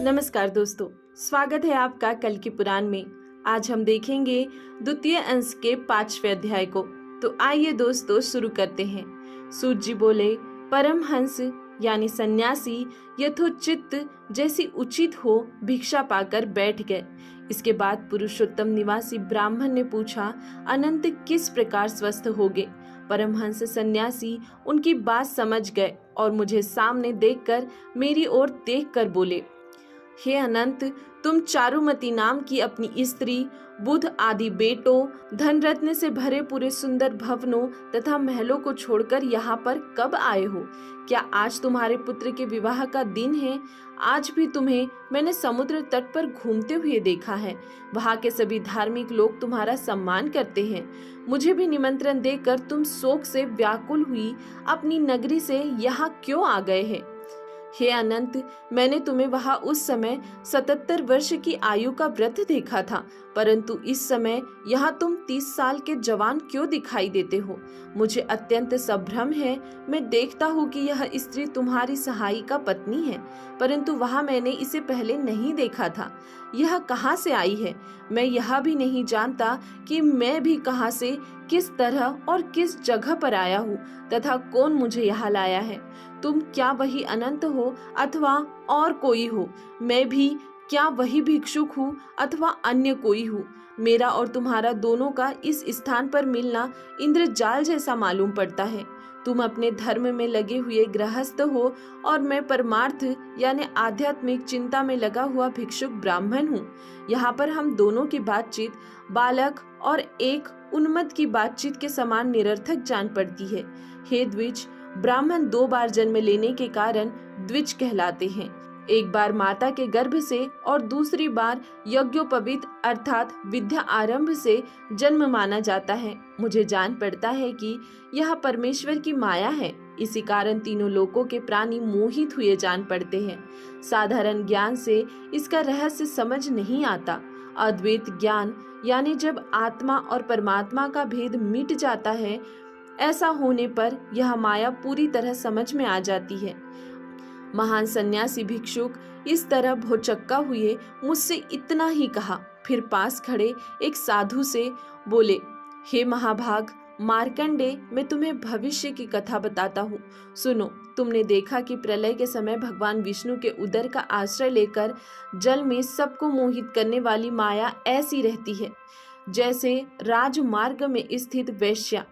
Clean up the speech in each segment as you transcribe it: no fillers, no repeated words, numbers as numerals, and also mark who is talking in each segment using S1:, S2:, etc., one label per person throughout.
S1: नमस्कार दोस्तों, स्वागत है आपका कल की पुराण में। आज हम देखेंगे द्वितीय अंश के 5वें अध्याय को। तो आइए दोस्तों शुरू करते हैं। सूत जी बोले, परमहंस यानी सन्यासी यथोचित जैसी उचित हो भिक्षा पाकर बैठ गए। इसके बाद पुरुषोत्तम निवासी ब्राह्मण ने पूछा, अनंत किस प्रकार स्वस्थ होगे? परमहंस सन्यासी उनकी बात समझ गए और मुझे सामने देखकर मेरी ओर देखकर बोले, हे अनंत, तुम चारुमती नाम की अपनी स्त्री, बुध आदि बेटों, धन रत्न से भरे पूरे सुंदर भवनों तथा महलों को छोड़कर यहाँ पर कब आए हो? क्या आज तुम्हारे पुत्र के विवाह का दिन है? आज भी तुम्हें मैंने समुद्र तट पर घूमते हुए देखा है। वहाँ के सभी धार्मिक लोग तुम्हारा सम्मान करते हैं। मुझे भी निमंत्रण देकर तुम शोक से व्याकुल हुई अपनी नगरी से यहाँ क्यों आ गए हैं? हे अनंत, मैंने तुम्हें वहां उस समय 77 वर्ष की आयु का व्रत देखा था, परंतु इस समय यहाँ तुम 30 साल के जवान क्यों दिखाई देते हो? मुझे अत्यंत संभ्रम है। मैं देखता हूँ कि यह स्त्री तुम्हारी सहायिका पत्नी है, परंतु वहाँ मैंने इसे पहले नहीं देखा था। यह कहाँ से आई है? मैं यह भी नहीं जानता कि मैं भी कहाँ से, किस तरह और किस जगह पर आया हूँ तथा कौन मुझे यहाँ लाया है। तुम क्या वही अनंत हो अथवा और कोई हो? मैं भी क्या वही भिक्षुक हूँ अथवा अन्य कोई हूँ? मेरा और तुम्हारा दोनों का इस स्थान पर मिलना इंद्रजाल जैसा मालूम पड़ता है। तुम अपने धर्म में लगे हुए गृहस्थ हो और मैं परमार्थ यानी आध्यात्मिक चिंता में लगा हुआ भिक्षुक ब्राह्मण हूँ। यहाँ पर हम दोनों की बातचीत बालक और एक उन्मत्त की बातचीत के समान निरर्थक जान पड़ती है। हे द्विज, ब्राह्मण 2 बार जन्म लेने के कारण द्विज कहलाते हैं। एक बार माता के गर्भ से और दूसरी बार यज्ञोपवीत अर्थात विद्या आरंभ से जन्म माना जाता है। मुझे जान पड़ता है कि यह परमेश्वर की माया है। इसी कारण तीनों लोकों के प्राणी मोहित हुए जान पड़ते हैं। साधारण ज्ञान से इसका रहस्य समझ नहीं आता। अद्वैत ज्ञान यानी जब आत्मा और परमात्मा का भेद मिट जाता है, ऐसा होने पर यह माया पूरी तरह समझ में आ जाती है। महान सन्यासी भिक्षुक इस तरह भौचक्का हुए मुझसे इतना ही कहा, फिर पास खड़े एक साधु से बोले, हे महाभाग मार्कंडे, मैं तुम्हें भविष्य की कथा बताता हूँ। सुनो, तुमने देखा कि प्रलय के समय भगवान विष्णु के उदर का आश्रय लेकर जल में सबको मोहित करने वाली माया ऐसी रहती है जैसे राजमार्ग में स्थित वेश्या।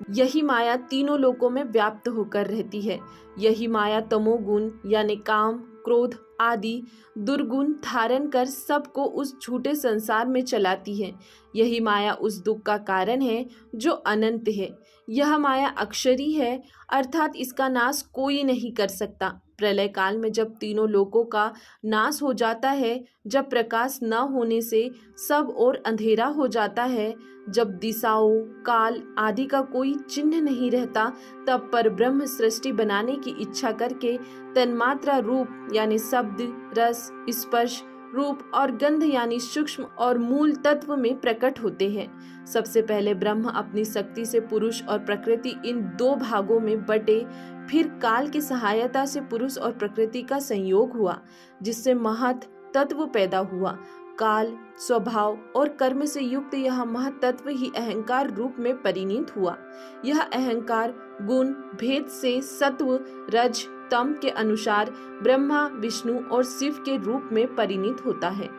S1: यही माया तीनों लोकों में व्याप्त होकर रहती है। यही माया तमोगुण यानी काम, क्रोध आदि दुर्गुण धारण कर सबको उस झूठे संसार में चलाती है। यही माया उस दुख का कारण है जो अनंत है। यह माया अक्षरी है, अर्थात इसका नाश कोई नहीं कर सकता। प्रलय काल में जब तीनों लोकों का नाश हो जाता है, जब प्रकाश न होने से सब और अंधेरा हो जाता है, जब दिशाओं, काल आदि का कोई चिन्ह नहीं रहता, तब पर ब्रह्म सृष्टि बनाने की इच्छा करके तन्मात्रा रूप यानी शब्द, रस, स्पर्श, रूप और गंध यानी सूक्ष्म और मूल तत्व में प्रकट होते हैं। सबसे पहले ब्रह्म अपनी शक्ति से पुरुष और प्रकृति इन 2 भागों में बटे, फिर काल की सहायता से पुरुष और प्रकृति का संयोग हुआ, जिससे महत तत्व पैदा हुआ। काल, स्वभाव और कर्म से युक्त यह महत तत्व ही अहंकार रूप में परिणित हुआ। यह अहंकार गुण भेद से सत्व, रज, तम के अनुसार ब्रह्मा, विष्णु और शिव के रूप में परिणित होता है।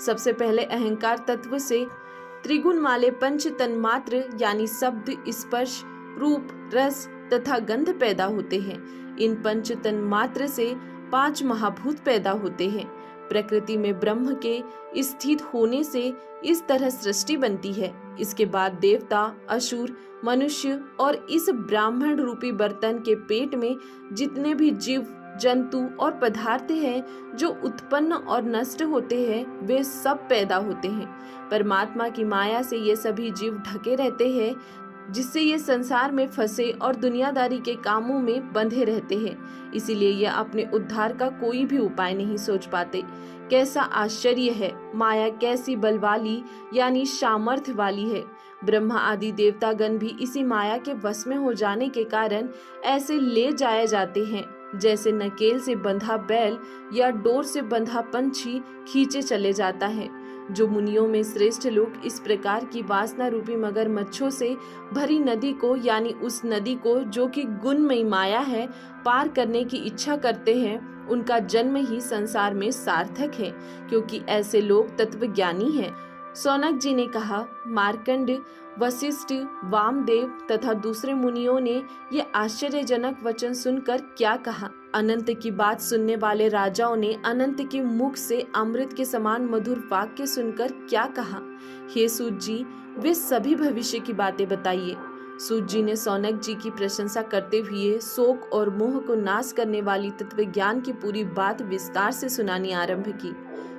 S1: सबसे पहले अहंकार तत्व से त्रिगुण वाले पंच तन्मात्र यानी शब्द, स्पर्श, रूप, रस तथा गंध पैदा होते हैं। इन पंच तन्मात्र से 5 महाभूत पैदा होते हैं। प्रकृति में ब्रह्म के स्थित होने से इस तरह सृष्टि बनती है। इसके बाद देवता, असुर, मनुष्य और इस ब्राह्मण रूपी बर्तन के पेट में जितने भी जीव, जंतु और पदार्थ हैं जो उत्पन्न और नष्ट होते हैं, वे सब पैदा होते हैं। परमात्मा की माया से ये सभी जीव ढके रहते हैं, जिससे ये संसार में फंसे और दुनियादारी के कामों में बंधे रहते हैं। इसीलिए ये अपने उद्धार का कोई भी उपाय नहीं सोच पाते। कैसा आश्चर्य है! माया कैसी बल वाली यानी सामर्थ्य वाली है। ब्रह्मा आदि देवतागण भी इसी माया के वश में हो जाने के कारण ऐसे ले जाए जाते हैं। जैसे नकेल से बंधा बैल या डोर से बंधा पंछी खींचे चले जाता है। जो मुनियों में श्रेष्ठ लोग इस प्रकार की वासना रूपी मगरमच्छों से भरी नदी को, यानी उस नदी को जो कि गुणमयी माया है, पार करने की इच्छा करते हैं, उनका जन्म ही संसार में सार्थक है, क्योंकि ऐसे लोग तत्वज्ञानी हैं। सौनक जी ने कहा, मार्कंड, वशिष्ठ, वामदेव तथा दूसरे मुनियों ने ये आश्चर्यजनक वचन सुनकर क्या कहा। अनंत की बात सुनने वाले राजाओं ने अनंत के मुख से अमृत के समान मधुर वाक्य सुनकर क्या कहा। हे सूत जी, वे सभी भविष्य की बातें बताइए। सूत जी ने सौनक जी की प्रशंसा करते हुए शोक और मोह को नाश करने वाली तत्व ज्ञान की पूरी बात विस्तार से सुनानी आरंभ की।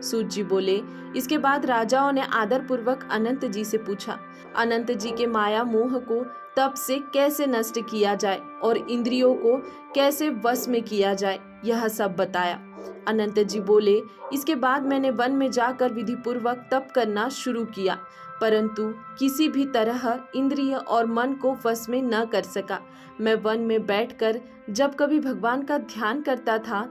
S1: सूत जी बोले, इसके बाद राजाओं ने आदर पूर्वक अनंत जी से पूछा, अनंत जी के माया मोह को तप से कैसे नष्ट किया जाए और इंद्रियों को कैसे वश में किया जाए, यह सब बताया। अनंत जी बोले, इसके बाद मैंने वन में जाकर विधि पूर्वक तप करना शुरू किया, परंतु किसी भी तरह इंद्रिय और मन को वश में न कर सका। मैं वन में बैठकर जब कभी भगवान का ध्यान करता था,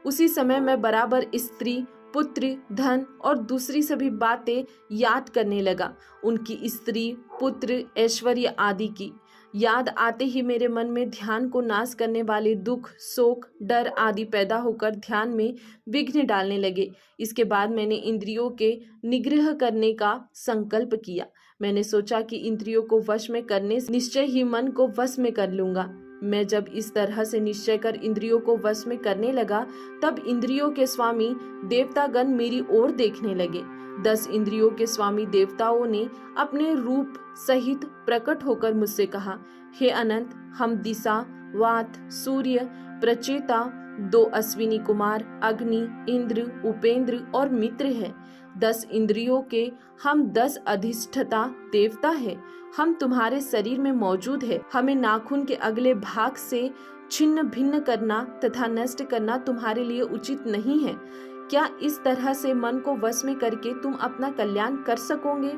S1: उसी समय मैं बराबर स्त्री, पुत्र, धन और दूसरी सभी बातें याद करने लगा। उनकी स्त्री, पुत्र, ऐश्वर्य आदि की याद आते ही मेरे मन में ध्यान को नाश करने वाले दुख, शोक, डर आदि पैदा होकर ध्यान में विघ्न डालने लगे। इसके बाद मैंने इंद्रियों के निग्रह करने का संकल्प किया। मैंने सोचा कि इंद्रियों को वश में करने से निश्चय ही मन को वश में कर लूंगा। मैं जब इस तरह से निश्चय कर इंद्रियों को वश में करने लगा, तब इंद्रियों के स्वामी देवतागण मेरी ओर देखने लगे। 10 इंद्रियों के स्वामी देवताओं ने अपने रूप सहित प्रकट होकर मुझसे कहा, हे अनंत, हम दिशा, वात, सूर्य, प्रचेता, 2 अश्विनी कुमार, अग्नि, इंद्र, उपेंद्र और मित्र है। 10 इंद्रियों के हम 10 अधिष्ठता देवता है। हम तुम्हारे शरीर में मौजूद है। हमें नाखून के अगले भाग से छिन्न भिन्न करना तथा नष्ट करना तुम्हारे लिए उचित नहीं है। क्या इस तरह से मन को वश में करके तुम अपना कल्याण कर सकोगे?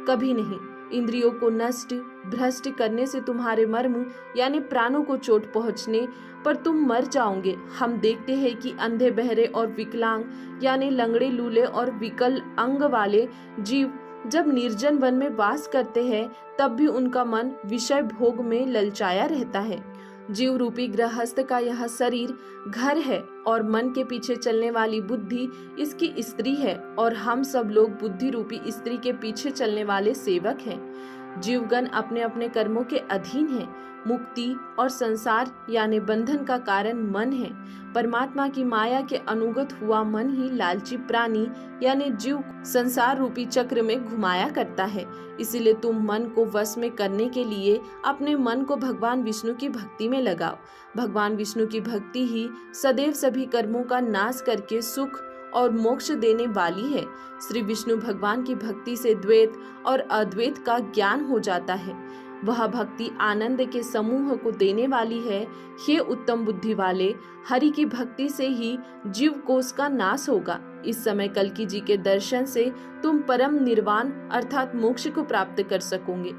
S1: कभी नहीं। इंद्रियों को नष्ट, भ्रष्ट करने से तुम्हारे मर्म यानी प्राणों को चोट पहुंचने पर तुम मर जाओगे। हम देखते हैं कि अंधे, बहरे और विकलांग यानी लंगड़े, लूले और विकल अंग वाले जीव जब निर्जन वन में वास करते हैं, तब भी उनका मन विषय भोग में ललचाया रहता है। जीव रूपी गृहस्थ का यह शरीर घर है और मन के पीछे चलने वाली बुद्धि इसकी स्त्री है, और हम सब लोग बुद्धि रूपी स्त्री के पीछे चलने वाले सेवक हैं। जीवगण अपने अपने कर्मों के अधीन हैं। मुक्ति और संसार यानी बंधन का कारण मन है। परमात्मा की माया के अनुगत हुआ मन ही लालची प्राणी यानी जीव संसार रूपी चक्र में घुमाया करता है। इसीलिए तुम मन को वश में करने के लिए अपने मन को भगवान विष्णु की भक्ति में लगाओ। भगवान विष्णु की भक्ति ही सदैव सभी कर्मों का नाश करके सुख और मोक्ष देने वाली है। श्री विष्णु भगवान की भक्ति से द्वैत और अद्वैत का ज्ञान हो जाता है। वह भक्ति आनंद के समूह को देने वाली है। हे उत्तम बुद्धि वाले, हरि की भक्ति से ही जीव कोष का नाश होगा। इस समय कल्कि जी के दर्शन से तुम परम निर्वाण अर्थात मोक्ष को प्राप्त कर सकोगे।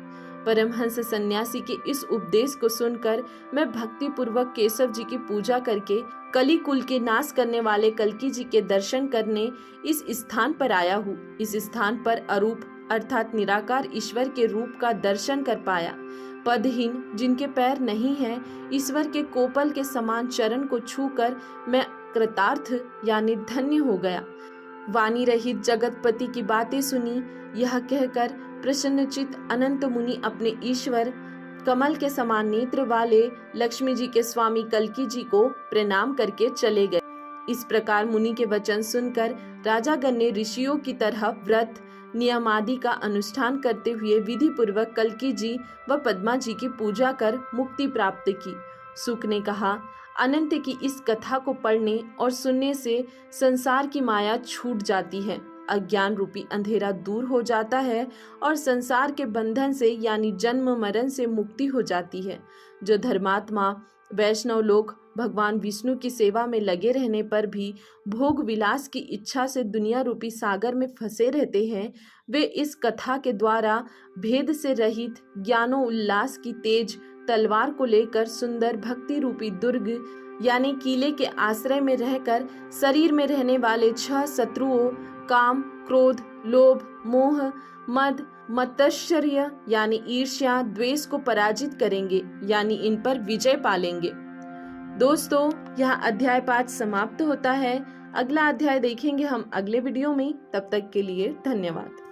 S1: परमहंस सन्यासी के इस उपदेश को सुनकर मैं भक्ति पूर्वक केशव जी की पूजा करके कली कुल के नाश करने वाले कल्कि जी के दर्शन करने इस स्थान पर आया हूँ। इस स्थान पर अरूप अर्थात निराकार ईश्वर के रूप का दर्शन कर पाया। पदहीन जिनके पैर नहीं हैं, ईश्वर के कोपल के समान चरण को छूकर मैं कृतार्थ यानी धन्य हो गया। वाणी रहित जगतपति की बातें सुनी, यह कहकर प्रसन्नचित अनंत मुनि अपने ईश्वर कमल के समान नेत्र वाले लक्ष्मी जी के स्वामी कल्कि जी को प्रणाम करके चले गए। इस प्रकार मुनि के वचन सुनकर राजागण ने ऋषियों की तरह व्रत नियम आदि का अनुष्ठान करते हुए विधि पूर्वक कल्कि जी व पद्मा जी की पूजा कर मुक्ति प्राप्त की। सुक ने कहा, अनंत की इस कथा को पढ़ने और सुनने से संसार की माया छूट जाती है, अज्ञान रूपी अंधेरा दूर हो जाता है और संसार के बंधन से यानी जन्म मरण से मुक्ति हो जाती है। जो धर्मात्मा वैष्णव लोग भगवान विष्णु की सेवा में लगे रहने पर भी भोग विलास की इच्छा से दुनिया रूपी सागर में फंसे रहते हैं, वे इस कथा के द्वारा भेद से रहित ज्ञानो उल्लास की तेज तलवार को लेकर सुंदर भक्ति रूपी दुर्ग यानी किले के आश्रय में रहकर शरीर में रहने वाले 6 शत्रुओं काम, क्रोध, लोभ, मोह, मद, मत्सर्य यानी ईर्ष्या, द्वेष को पराजित करेंगे, यानी इन पर विजय पालेंगे। दोस्तों, यहाँ अध्याय 5 समाप्त होता है। अगला अध्याय देखेंगे हम अगले वीडियो में। तब तक के लिए धन्यवाद।